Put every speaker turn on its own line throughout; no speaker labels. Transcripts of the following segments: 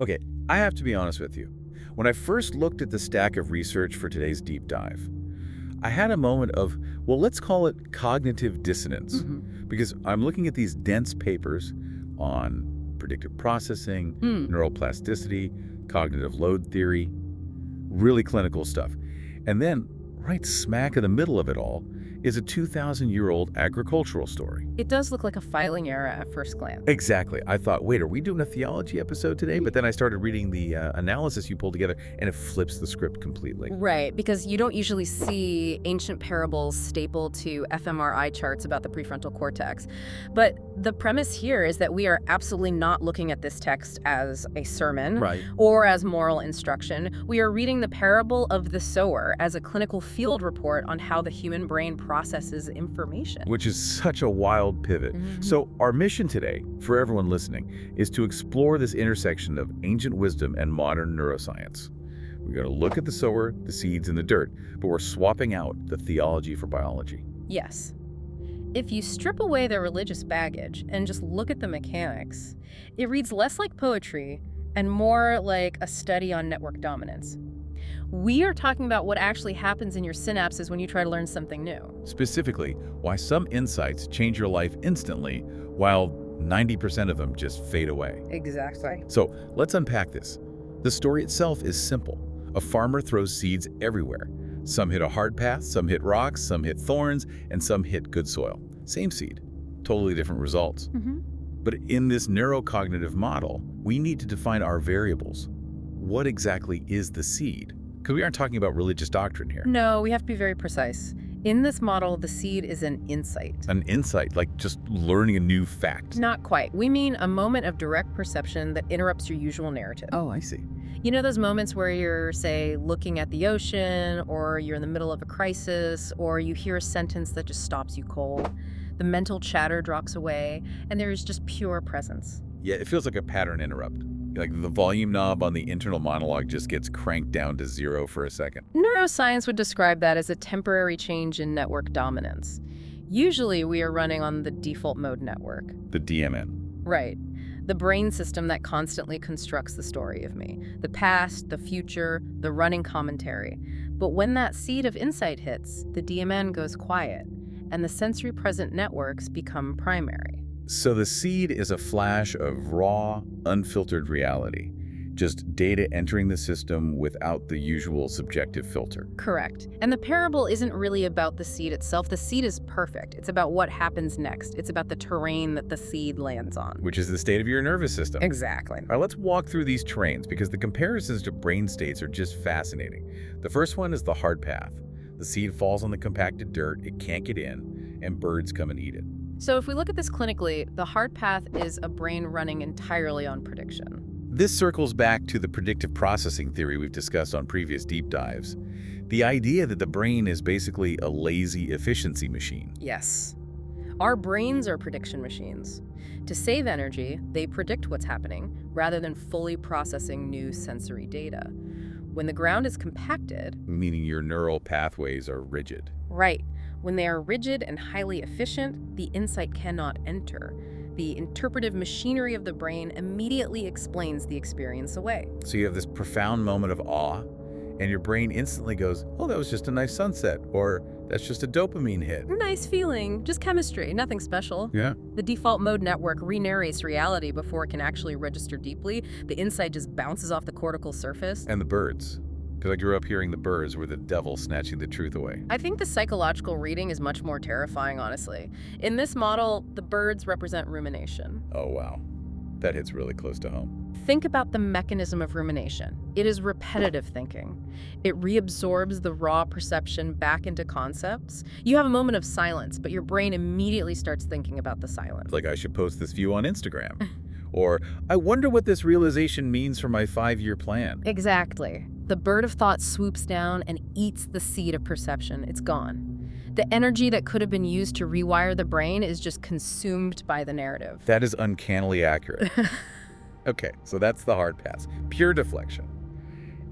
Okay, I have to be honest with you. When I first looked at the stack of research for today's deep dive, I had a moment of, well, let's call it cognitive dissonance, because I'm looking at these dense papers on predictive processing, neuroplasticity, cognitive load theory, really clinical stuff. And then, right smack in the middle of it all, is a 2,000-year-old agricultural story.
It does look like a filing error at first glance.
Exactly. I thought, wait, are we doing a theology episode today? But then I started reading the analysis you pulled together, and it flips the script completely.
Right, because you don't usually see ancient parables stapled to fMRI charts about the prefrontal cortex. But the premise here is that we are absolutely not looking at this text as a sermon or as moral instruction. We are reading the parable of the sower as a clinical field report on how the human brain processes information.
Which is such a wild pivot. So our mission today, for everyone listening, is to explore this intersection of ancient wisdom and modern neuroscience. We're going to look at the sower, the seeds, and the dirt, but we're swapping out the theology for biology.
Yes. If you strip away the religious baggage and just look at the mechanics, it reads less like poetry and more like a study on network dominance. We are talking about what actually happens in your synapses when you try to learn something new.
Specifically, why some insights change your life instantly, while 90% of them just fade away.
Exactly.
So let's unpack this. The story itself is simple. A farmer throws seeds everywhere. Some hit a hard path, some hit rocks, some hit thorns, and some hit good soil. Same seed, totally different results. But in this neurocognitive model, we need to define our variables. What exactly is the seed? Because we aren't talking about religious doctrine here.
No, we have to be very precise. In this model, the seed is an insight.
An insight, like just learning a new fact.
Not quite. We mean a moment of direct perception that interrupts your usual narrative.
Oh, I see.
You know those moments where you're, say, looking at the ocean, or you're in the middle of a crisis, or you hear a sentence that just stops you cold? The mental chatter drops away, and there is just pure presence.
Yeah, it feels like a pattern interrupt. Like the volume knob on the internal monologue just gets cranked down to 0 for a second.
Neuroscience would describe that as a temporary change in network dominance. Usually we are running on the default mode network.
The DMN.
Right. The brain system that constantly constructs the story of me. The past, the future, the running commentary. But when that seed of insight hits, the DMN goes quiet, and the sensory present networks become primary.
So the seed is a flash of raw, unfiltered reality, just data entering the system without the usual subjective filter.
Correct. And the parable isn't really about the seed itself. The seed is perfect. It's about what happens next. It's about the terrain that the seed lands on.
Which is the state of your nervous system.
Exactly.
All right, let's walk through these terrains because the comparisons to brain states are just fascinating. The first one is the hard path. The seed falls on the compacted dirt, it can't get in, and birds come and eat it.
So if we look at this clinically, the hard path is a brain running entirely on prediction.
This circles back to the predictive processing theory we've discussed on previous deep dives. The idea that the brain is basically a lazy efficiency machine.
Yes. Our brains are prediction machines. To save energy, they predict what's happening rather than fully processing new sensory data. When the ground is compacted,
Meaning your neural pathways are rigid.
right, when they are rigid and highly efficient, the insight cannot enter. The interpretive machinery of the brain immediately explains the experience away.
So you have this profound moment of awe, and your brain instantly goes, oh, that was just a nice sunset, or that's just a dopamine hit.
Nice feeling, just chemistry, nothing special.
Yeah.
The default mode network re-narrates reality before it can actually register deeply. The insight just bounces off the cortical surface.
And the birds. Because I grew up hearing the birds were the devil snatching the truth away.
I think the psychological reading is much more terrifying, honestly. In this model, the birds represent rumination.
Oh, wow. That hits really close to home.
Think about the mechanism of rumination. It is repetitive thinking. It reabsorbs the raw perception back into concepts. You have a moment of silence, but your brain immediately starts thinking about the silence.
Like I should post this view on Instagram. Or, I wonder what this realization means for my 5-year plan.
Exactly. The bird of thought swoops down and eats the seed of perception. It's gone. The energy that could have been used to rewire the brain is just consumed by the narrative.
That is uncannily accurate. Okay, so that's the hard pass. Pure deflection.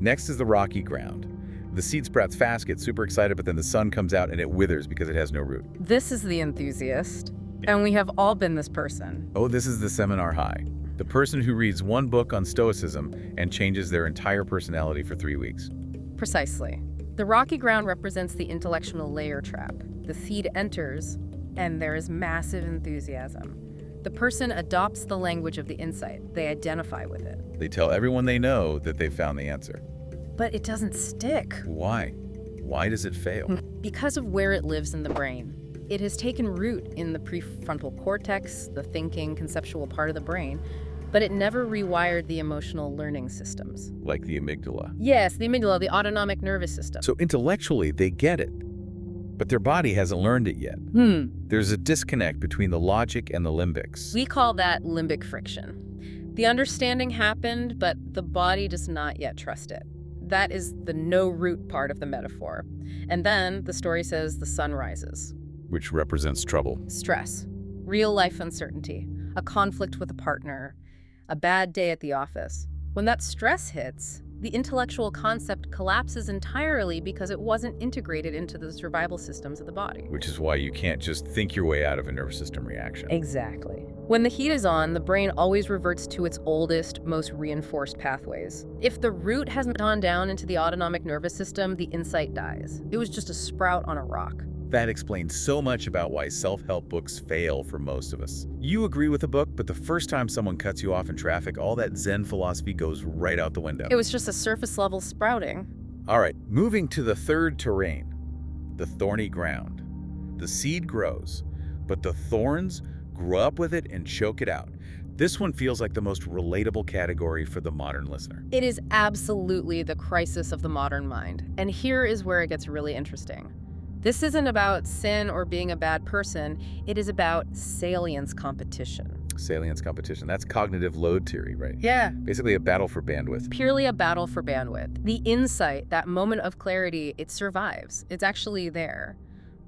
Next is the rocky ground. The seed sprouts fast, gets super excited, but then the sun comes out and it withers because it has no root.
This is the enthusiast. And we have all been this person.
Oh, this is the seminar high. The person who reads one book on Stoicism and changes their entire personality for 3 weeks.
Precisely. The rocky ground represents the intellectual layer trap. The seed enters, and there is massive enthusiasm. The person adopts the language of the insight. They identify with it.
They tell everyone they know that they found the answer.
But it doesn't stick.
Why? Why does it fail?
Because of where it lives in the brain. It has taken root in the prefrontal cortex, the thinking, conceptual part of the brain, but it never rewired the emotional learning systems.
Like the amygdala.
Yes, the amygdala, the autonomic nervous system.
So intellectually, they get it, but their body hasn't learned it yet. There's a disconnect between the logic and the limbics.
We call that limbic friction. The understanding happened, but the body does not yet trust it. That is the no-root part of the metaphor. And then the story says the sun rises.
Which represents trouble.
Stress, real-life uncertainty, a conflict with a partner, a bad day at the office. When that stress hits, the intellectual concept collapses entirely because it wasn't integrated into the survival systems of the body.
Which is why you can't just think your way out of a nervous system reaction.
Exactly. When the heat is on, the brain always reverts to its oldest, most reinforced pathways. If the root hasn't gone down into the autonomic nervous system, the insight dies. It was just a sprout on a rock.
That explains so much about why self-help books fail for most of us. You agree with a book, but the first time someone cuts you off in traffic, all that Zen philosophy goes right out the window.
It was just a surface-level sprouting.
All right, moving to the third terrain, the thorny ground. The seed grows, but the thorns grow up with it and choke it out. This one feels like the most relatable category for the modern listener.
It is absolutely the crisis of the modern mind. And here is where it gets really interesting. This isn't about sin or being a bad person. It is about salience competition.
Salience competition. That's cognitive load theory, right?
Yeah.
Basically a battle for bandwidth.
Purely a battle for bandwidth. The insight, that moment of clarity, it survives. It's actually there.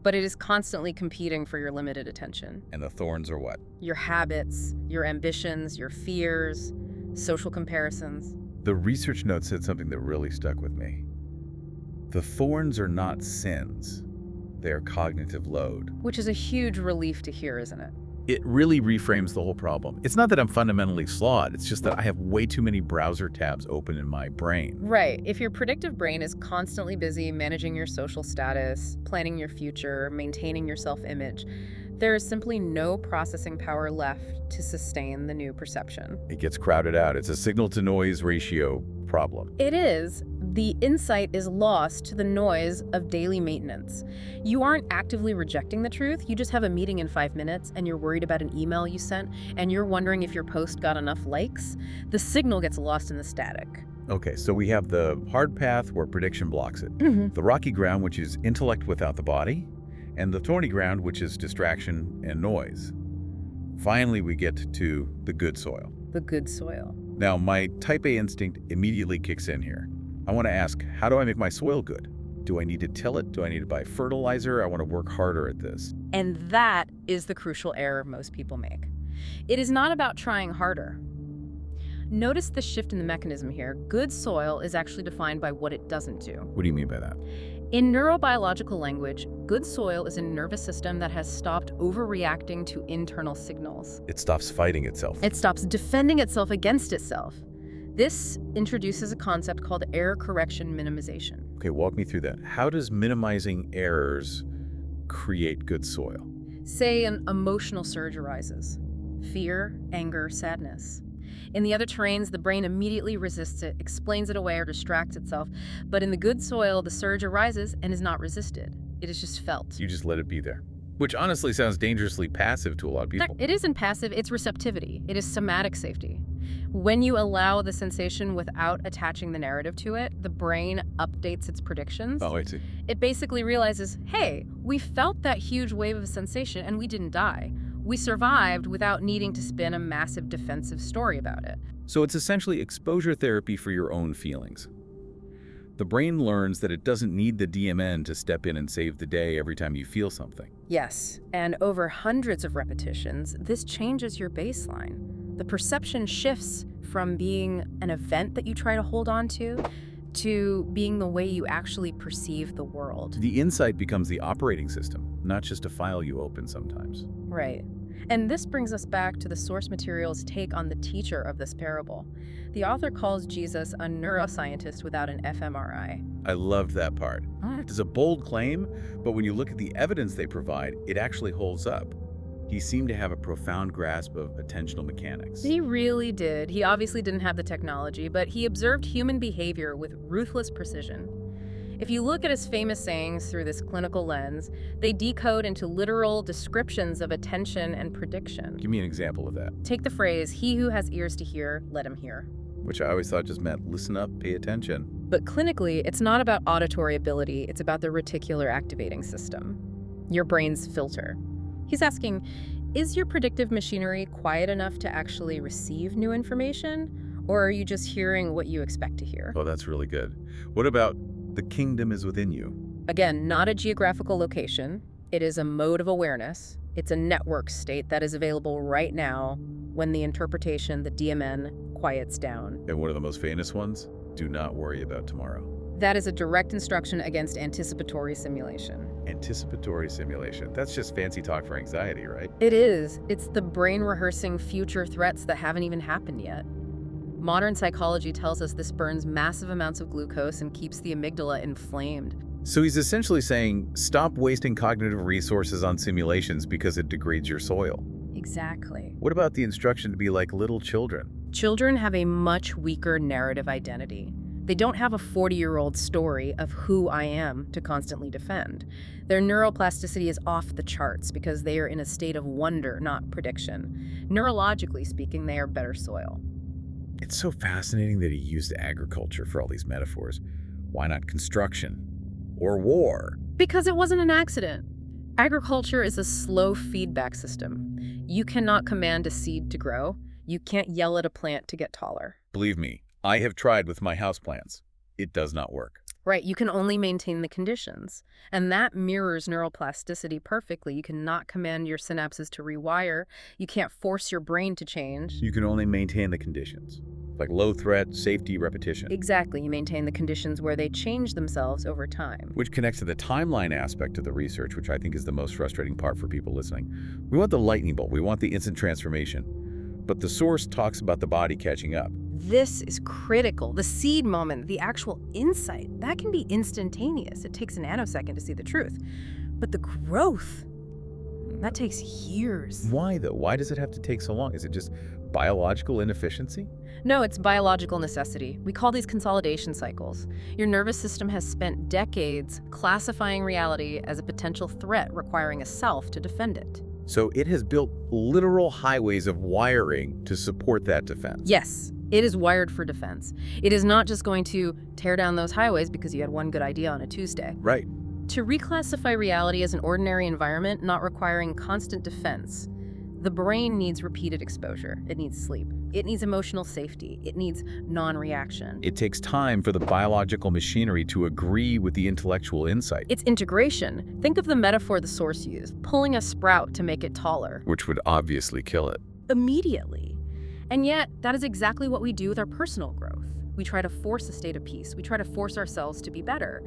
But it is constantly competing for your limited attention.
And the thorns are what?
Your habits, your ambitions, your fears, social comparisons.
The research note said something that really stuck with me. The thorns are not sins. Their cognitive load.
Which is a huge relief to hear, isn't it?
It really reframes the whole problem. It's not that I'm fundamentally flawed, it's just that I have way too many browser tabs open in my brain.
Right. If your predictive brain is constantly busy managing your social status, planning your future, maintaining your self-image, there is simply no processing power left to sustain the new perception.
It gets crowded out. It's a signal-to-noise ratio problem.
It is. The insight is lost to the noise of daily maintenance. You aren't actively rejecting the truth. You just have a meeting in 5 minutes and you're worried about an email you sent and you're wondering if your post got enough likes. The signal gets lost in the static.
Okay, so we have the hard path where prediction blocks it. The rocky ground, which is intellect without the body, and the thorny ground, which is distraction and noise. Finally, we get to the good soil.
The good soil.
Now, my type A instinct immediately kicks in here. I want to ask, how do I make my soil good? Do I need to till it? Do I need to buy fertilizer? I want to work harder at this.
And that is the crucial error most people make. It is not about trying harder. Notice the shift in the mechanism here. Good soil is actually defined by what it doesn't do.
What do you mean by that?
In neurobiological language, good soil is a nervous system that has stopped overreacting to internal signals.
It stops fighting itself.
It stops defending itself against itself. This introduces a concept called error correction minimization.
Okay, walk me through that. How does minimizing errors create good soil?
Say an emotional surge arises. Fear, anger, sadness. In the other terrains, the brain immediately resists it, explains it away, or distracts itself. But in the good soil, the surge arises and is not resisted. It is just felt.
You just let it be there. Which honestly sounds dangerously passive to a lot of people.
It isn't passive, it's receptivity. It is somatic safety. When you allow the sensation without attaching the narrative to it, the brain updates its predictions.
Oh, I see.
It basically realizes, hey, we felt that huge wave of sensation and we didn't die. We survived without needing to spin a massive defensive story about it.
So it's essentially exposure therapy for your own feelings. The brain learns that it doesn't need the DMN to step in and save the day every time you feel something.
Yes, and over hundreds of repetitions, this changes your baseline. The perception shifts from being an event that you try to hold on to being the way you actually perceive the world.
The insight becomes the operating system, not just a file you open sometimes.
Right. And this brings us back to the source material's take on the teacher of this parable. The author calls Jesus a neuroscientist without an fMRI.
I loved that part. It's a bold claim, but when you look at the evidence they provide, it actually holds up. He seemed to have a profound grasp of attentional mechanics.
He really did. He obviously didn't have the technology, but he observed human behavior with ruthless precision. If you look at his famous sayings through this clinical lens, they decode into literal descriptions of attention and prediction.
Give me an example of that.
Take the phrase, "He who has ears to hear, let him hear."
Which I always thought just meant listen up, pay attention.
But clinically, it's not about auditory ability, it's about the reticular activating system, your brain's filter. He's asking, is your predictive machinery quiet enough to actually receive new information, or are you just hearing what you expect to hear?
Oh, that's really good. What about the kingdom is within you?
Again, not a geographical location. It is a mode of awareness. It's a network state that is available right now when the interpretation, the DMN, quiets down.
And one of the most famous ones, do not worry about tomorrow.
That is a direct instruction against anticipatory simulation.
Anticipatory simulation. That's just fancy talk for anxiety, right?
It is. It's the brain rehearsing future threats that haven't even happened yet. Modern psychology tells us this burns massive amounts of glucose and keeps the amygdala inflamed.
So he's essentially saying, stop wasting cognitive resources on simulations because it degrades your soil.
Exactly.
What about the instruction to be like little children?
Children have a much weaker narrative identity. They don't have a 40-year-old story of who I am to constantly defend. Their neuroplasticity is off the charts because they are in a state of wonder, not prediction. Neurologically speaking, they are better soil.
It's so fascinating that he used agriculture for all these metaphors. Why not construction? Or war?
Because it wasn't an accident. Agriculture is a slow feedback system. You cannot command a seed to grow. You can't yell at a plant to get taller.
Believe me, I have tried with my houseplants. It does not work.
Right, you can only maintain the conditions. And that mirrors neuroplasticity perfectly. You cannot command your synapses to rewire. You can't force your brain to change.
You can only maintain the conditions. Like low threat, safety, repetition.
Exactly, you maintain the conditions where they change themselves over time.
Which connects to the timeline aspect of the research, which I think is the most frustrating part for people listening. We want the lightning bolt. We want the instant transformation. But the source talks about the body catching up.
This is critical. The seed moment, the actual insight, that can be instantaneous. It takes a nanosecond to see the truth. But the growth, that takes years.
Why, though? Why does it have to take so long? Is it just biological inefficiency?
No, it's biological necessity. We call these consolidation cycles. Your nervous system has spent decades classifying reality as a potential threat requiring a self to defend it.
So it has built literal highways of wiring to support that defense.
Yes, it is wired for defense. It is not just going to tear down those highways because you had one good idea on a Tuesday.
Right.
To reclassify reality as an ordinary environment, not requiring constant defense, the brain needs repeated exposure. It needs sleep. It needs emotional safety. It needs non-reaction.
It takes time for the biological machinery to agree with the intellectual insight.
It's integration. Think of the metaphor the source used, pulling a sprout to make it taller.
Which would obviously kill it.
Immediately. And yet, that is exactly what we do with our personal growth. We try to force a state of peace. We try to force ourselves to be better.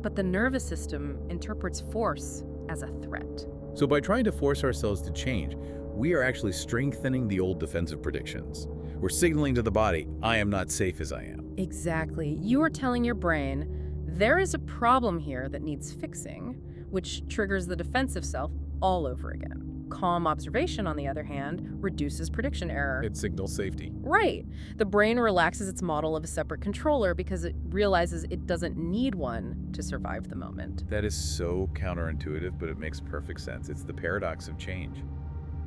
But the nervous system interprets force as a threat.
So by trying to force ourselves to change, we are actually strengthening the old defensive predictions. We're signaling to the body, I am not safe as I am.
Exactly. You are telling your brain, there is a problem here that needs fixing, which triggers the defensive self all over again. Calm observation, on the other hand, reduces prediction error.
It signals safety.
Right. The brain relaxes its model of a separate controller because it realizes it doesn't need one to survive the moment.
That is so counterintuitive, but it makes perfect sense. It's the paradox of change.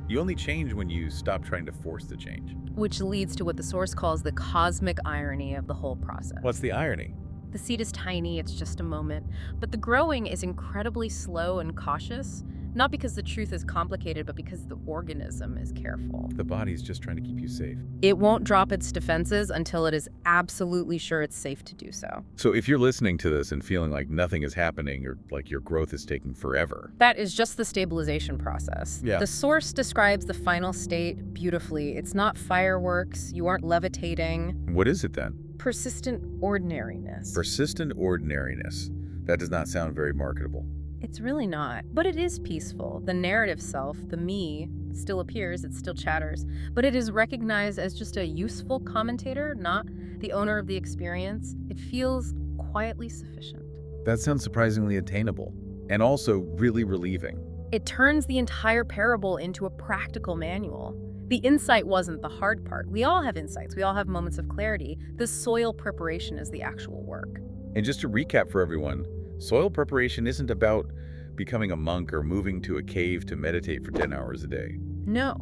You only change when you stop trying to force the change.
Which leads to what the source calls the cosmic irony of the whole process.
What's the irony?
The seed is tiny, it's just a moment, but the growing is incredibly slow and cautious. Not because the truth is complicated, but because the organism is careful.
The body's just trying to keep you safe.
It won't drop its defenses until it is absolutely sure it's safe to do so.
So if you're listening to this and feeling like nothing is happening or like your growth is taking forever.
That is just the stabilization process.
Yeah.
The source describes the final state beautifully. It's not fireworks. You aren't levitating.
What is it then?
Persistent ordinariness.
Persistent ordinariness. That does not sound very marketable.
It's really not, but it is peaceful. The narrative self, the me, still appears, it still chatters, but it is recognized as just a useful commentator, not the owner of the experience. It feels quietly sufficient.
That sounds surprisingly attainable, and also really relieving.
It turns the entire parable into a practical manual. The insight wasn't the hard part. We all have insights. We all have moments of clarity. The soil preparation is the actual work.
And just to recap for everyone, soil preparation isn't about becoming a monk or moving to a cave to meditate for 10 hours a day.
No.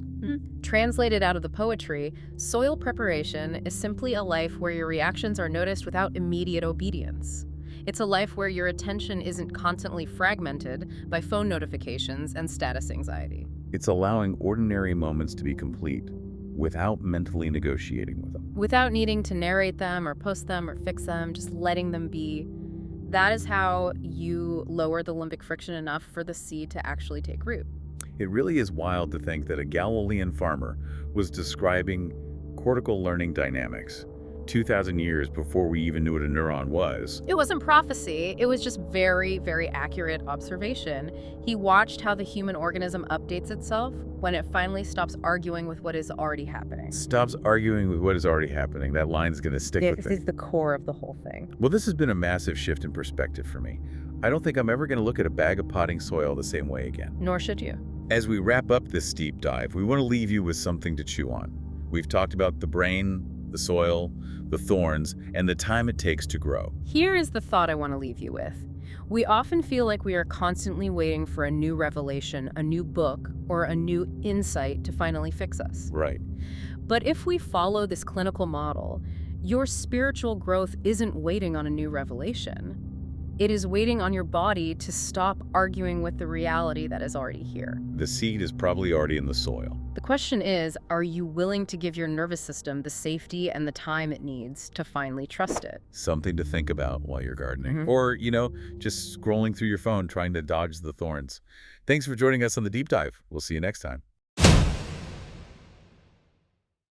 Translated out of the poetry, soil preparation is simply a life where your reactions are noticed without immediate obedience. It's a life where your attention isn't constantly fragmented by phone notifications and status anxiety.
It's allowing ordinary moments to be complete without mentally negotiating with them.
Without needing to narrate them or post them or fix them, just letting them be. That is how you lower the limbic friction enough for the seed to actually take root.
It really is wild to think that a Galilean farmer was describing cortical learning dynamics 2,000 years before we even knew what a neuron was.
It wasn't prophecy. It was just very, very accurate observation. He watched how the human organism updates itself when it finally stops arguing with what is already happening.
Stops arguing with what is already happening. That line's going to stick with me.
This is the core of the whole thing.
Well, this has been a massive shift in perspective for me. I don't think I'm ever going to look at a bag of potting soil the same way again.
Nor should you.
As we wrap up this deep dive, we want to leave you with something to chew on. We've talked about the brain, the soil, the thorns, and the time it takes to grow.
Here is the thought I want to leave you with. We often feel like we are constantly waiting for a new revelation, a new book, or a new insight to finally fix us.
Right.
But if we follow this clinical model, your spiritual growth isn't waiting on a new revelation. It is waiting on your body to stop arguing with the reality that is already here.
The seed is probably already in the soil.
The question is, are you willing to give your nervous system the safety and the time it needs to finally trust it?
Something to think about while you're gardening. Or, just scrolling through your phone trying to dodge the thorns. Thanks for joining us on the Deep Dive. We'll see you next time.